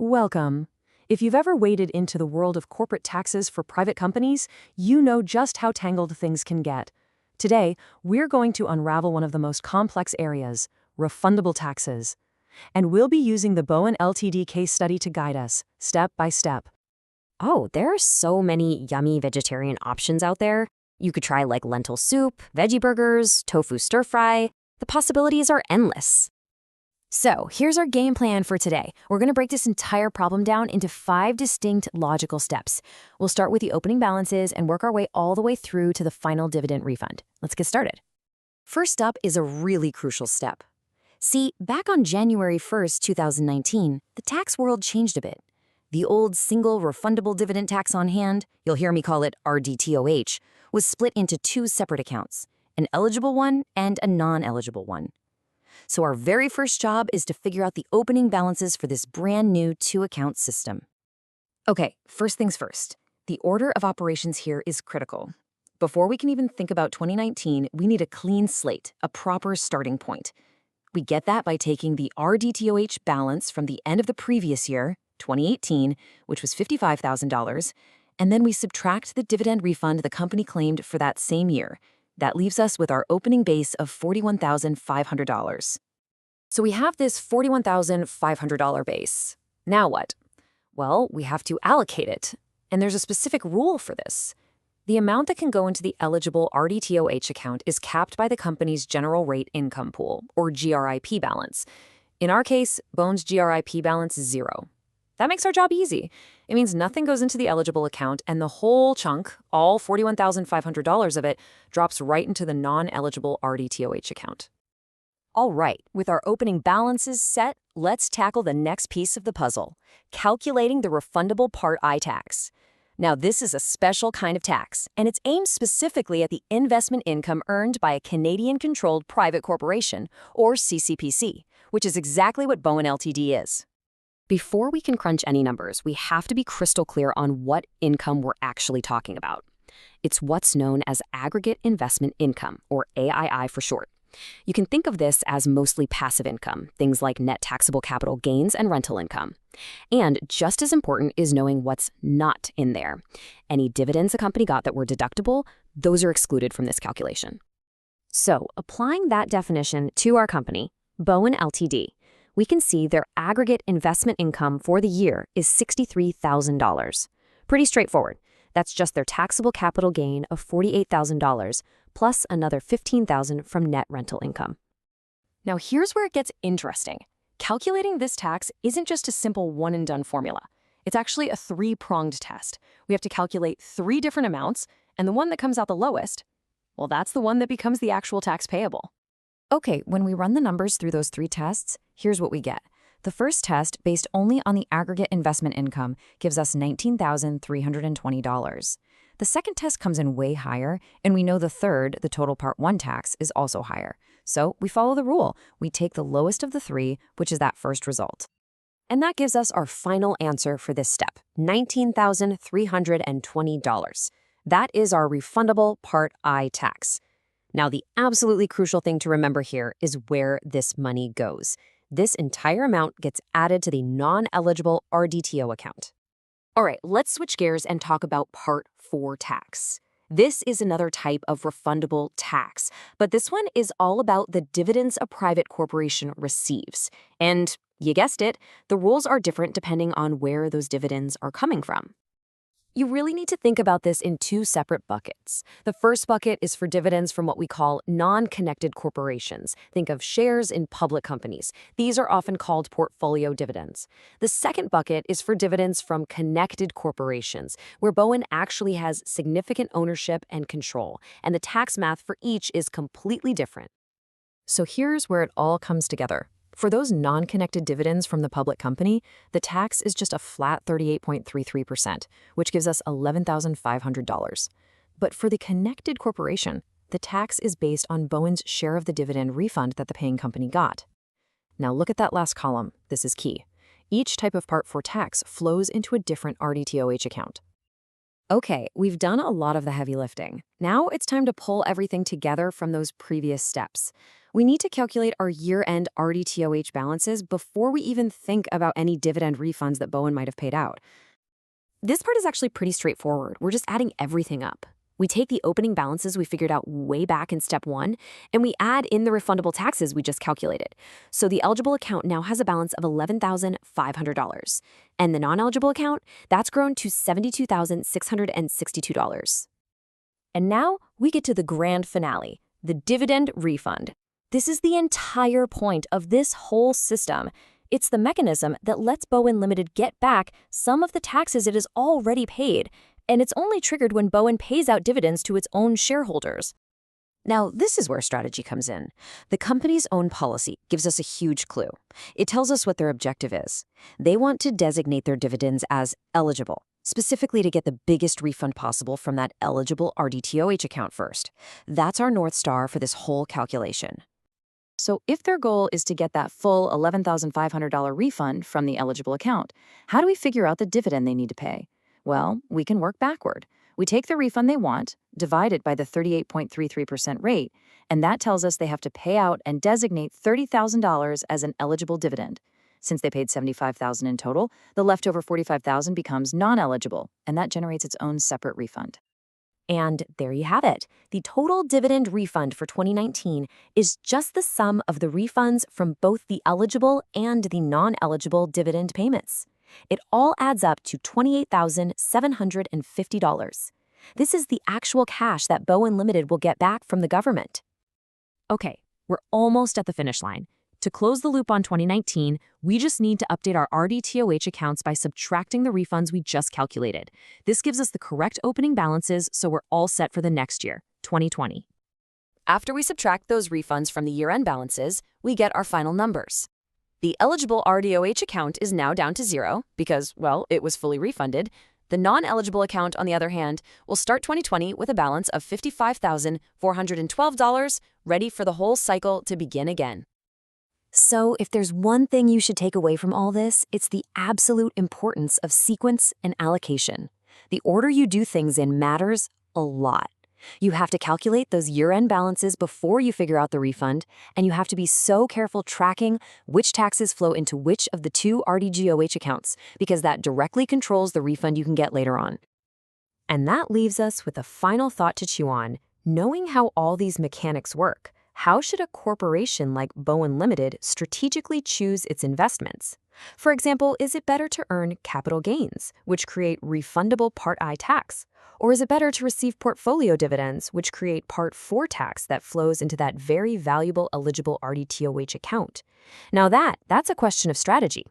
Welcome. If you've ever waded into the world of corporate taxes for private companies, you know just how tangled things can get. Today, we're going to unravel one of the most complex areas, refundable taxes. And we'll be using the Bowen Ltd case study to guide us, step by step. Oh, there are so many yummy vegetarian options out there. You could try like lentil soup, veggie burgers, tofu stir-fry. The possibilities are endless. So here's our game plan for today. We're going to break this entire problem down into 5 distinct logical steps. We'll start with the opening balances and work our way all the way through to the final dividend refund. Let's get started. First up is a really crucial step. See, back on January 1st, 2019, the tax world changed a bit. The old single refundable dividend tax on hand, you'll hear me call it RDTOH, was split into 2 separate accounts, an eligible one and a non-eligible one. So our very first job is to figure out the opening balances for this brand new 2-account system. Okay, first things first. The order of operations here is critical. Before we can even think about 2019, we need a clean slate, a proper starting point. We get that by taking the RDTOH balance from the end of the previous year, 2018, which was $55,000, and then we subtract the dividend refund the company claimed for that same year. That leaves us with our opening base of $41,500. So we have this $41,500 base. Now what? Well, we have to allocate it, and there's a specific rule for this. The amount that can go into the eligible RDTOH account is capped by the company's general rate income pool, or GRIP balance. In our case, Bowen's GRIP balance is 0. That makes our job easy. It means nothing goes into the eligible account, and the whole chunk, all $41,500 of it, drops right into the non-eligible RDTOH account. All right, with our opening balances set, let's tackle the next piece of the puzzle, calculating the refundable Part I tax. Now, this is a special kind of tax, and it's aimed specifically at the investment income earned by a Canadian-controlled private corporation, or CCPC, which is exactly what Bowen Ltd is. Before we can crunch any numbers, we have to be crystal clear on what income we're actually talking about. It's what's known as aggregate investment income, or AII for short. You can think of this as mostly passive income, things like net taxable capital gains and rental income. And just as important is knowing what's not in there. Any dividends a company got that were deductible, those are excluded from this calculation. So, applying that definition to our company, Bowen Ltd, we can see their aggregate investment income for the year is $63,000. Pretty straightforward. That's just their taxable capital gain of $48,000 plus another $15,000 from net rental income. Now here's where it gets interesting. Calculating this tax isn't just a simple one-and-done formula. It's actually a 3-pronged test. We have to calculate 3 different amounts, and the one that comes out the lowest, well, that's the one that becomes the actual tax payable. Okay, when we run the numbers through those 3 tests, here's what we get. The first test, based only on the aggregate investment income, gives us $19,320. The second test comes in way higher, and we know the third, the total Part 1 tax, is also higher. So we follow the rule. We take the lowest of the 3, which is that first result. And that gives us our final answer for this step, $19,320. That is our refundable Part I tax. Now, the absolutely crucial thing to remember here is where this money goes. This entire amount gets added to the non-eligible RDTO account. All right, let's switch gears and talk about Part 4 tax. This is another type of refundable tax, but this one is all about the dividends a private corporation receives. And you guessed it, the rules are different depending on where those dividends are coming from. You really need to think about this in 2 separate buckets. The first bucket is for dividends from what we call non-connected corporations. Think of shares in public companies. These are often called portfolio dividends. The second bucket is for dividends from connected corporations, where Bowen actually has significant ownership and control, and the tax math for each is completely different. So here's where it all comes together. For those non-connected dividends from the public company, the tax is just a flat 38.33%, which gives us $11,500. But for the connected corporation, the tax is based on Bowen's share of the dividend refund that the paying company got. Now look at that last column. This is key. Each type of Part 4 tax flows into a different RDTOH account. Okay, we've done a lot of the heavy lifting. Now it's time to pull everything together from those previous steps. We need to calculate our year-end RDTOH balances before we even think about any dividend refunds that Bowen might have paid out. This part is actually pretty straightforward. We're just adding everything up. We take the opening balances we figured out way back in step 1, and we add in the refundable taxes we just calculated. So the eligible account now has a balance of $11,500. And the non-eligible account, that's grown to $72,662. And now we get to the grand finale, the dividend refund. This is the entire point of this whole system. It's the mechanism that lets Bowen Limited get back some of the taxes it has already paid, and it's only triggered when Bowen pays out dividends to its own shareholders. Now, this is where strategy comes in. The company's own policy gives us a huge clue. It tells us what their objective is. They want to designate their dividends as eligible, specifically to get the biggest refund possible from that eligible RDTOH account first. That's our North Star for this whole calculation. So if their goal is to get that full $11,500 refund from the eligible account, how do we figure out the dividend they need to pay? Well, we can work backward. We take the refund they want, divide it by the 38.33% rate, and that tells us they have to pay out and designate $30,000 as an eligible dividend. Since they paid $75,000 in total, the leftover $45,000 becomes non-eligible, and that generates its own separate refund. And there you have it. The total dividend refund for 2019 is just the sum of the refunds from both the eligible and the non-eligible dividend payments. It all adds up to $28,750. This is the actual cash that Bowen Limited will get back from the government. Okay, we're almost at the finish line. To close the loop on 2019, we just need to update our RDTOH accounts by subtracting the refunds we just calculated. This gives us the correct opening balances, so we're all set for the next year, 2020. After we subtract those refunds from the year-end balances, we get our final numbers. The eligible RDOH account is now down to 0 because, well, it was fully refunded. The non-eligible account, on the other hand, will start 2020 with a balance of $55,412, ready for the whole cycle to begin again. So if there's one thing you should take away from all this, it's the absolute importance of sequence and allocation. The order you do things in matters a lot. You have to calculate those year-end balances before you figure out the refund, and you have to be so careful tracking which taxes flow into which of the two RDTOH accounts, because that directly controls the refund you can get later on. And that leaves us with a final thought to chew on. Knowing how all these mechanics work, how should a corporation like Bowen Limited strategically choose its investments? For example, is it better to earn capital gains, which create refundable Part I tax? Or is it better to receive portfolio dividends, which create Part 4 tax that flows into that very valuable eligible RDTOH account? Now that's a question of strategy.